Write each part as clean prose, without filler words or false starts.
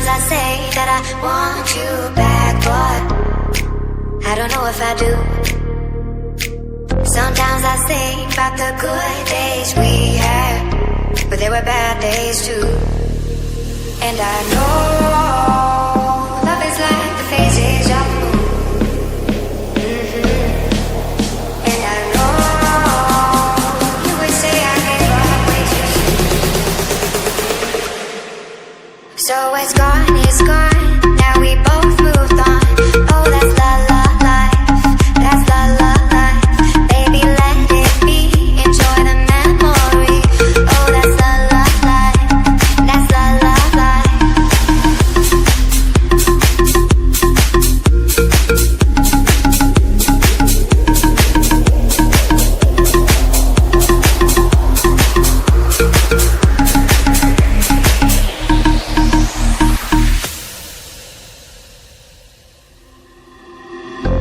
Sometimes I say that I want you back, but I don't know if I do. Sometimes I think about the good days we had, but there were bad days too. And I know love is like the phases of the moon. And I know you would say I gave up way too soon. So it's gone, it's gone. Now we both moved on. Oh, that's la la life. That's la la life. Baby, let it be. Enjoy the memory. Oh, that's la la life. That's la la life.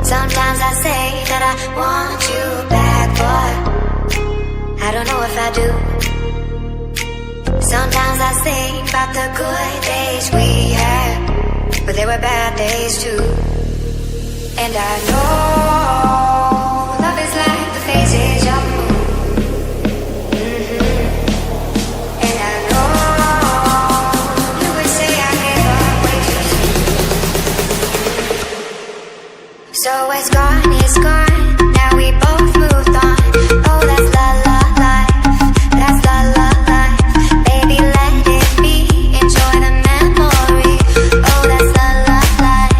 Sometimes I say that I want you back, but I don't know if I do. Sometimes I think about the good days we had, but there were bad days too. And I know love is like the phases of the moon. And I know you would say I gave up way too soon. So it's gone, it's gone. Now we both moved on. Oh, that's la la life. That's la la life. Baby, let it be. Enjoy the memory. Oh, that's la la life.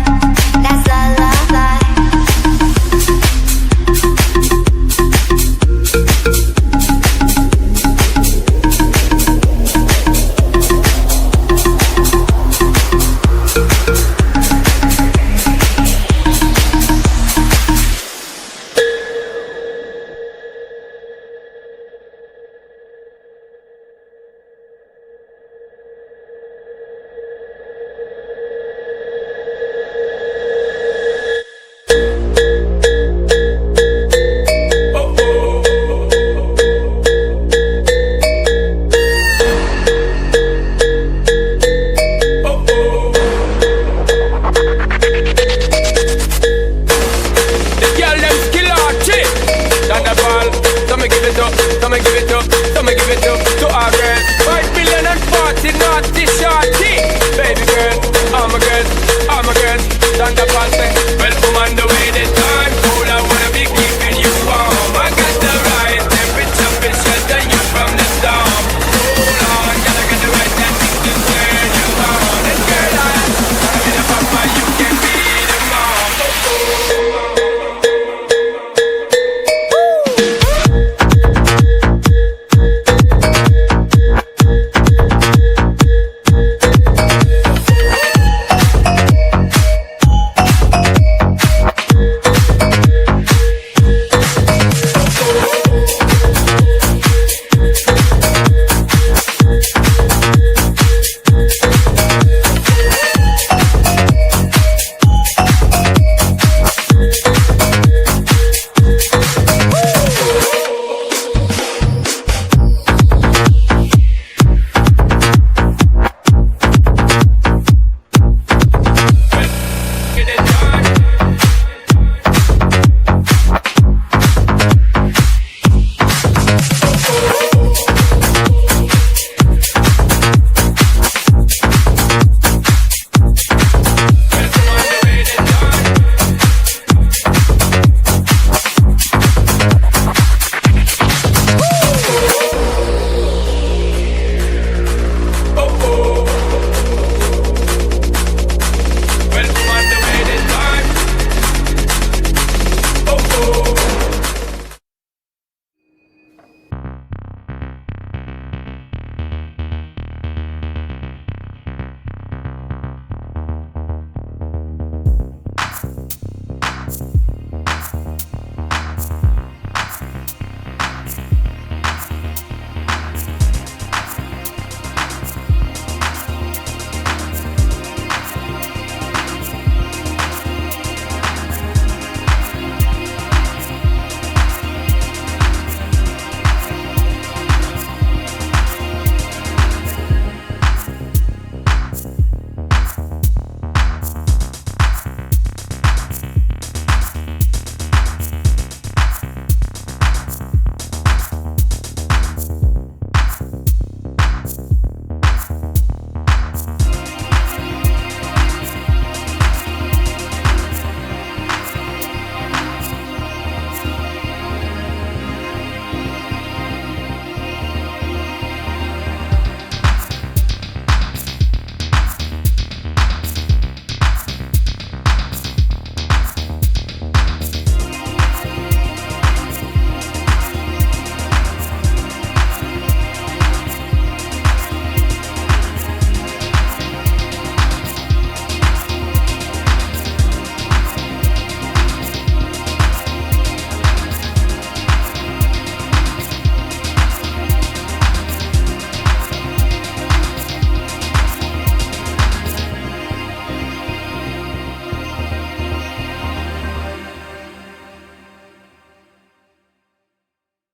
That's la la life. To our girl, 5 million and 40 naughty short.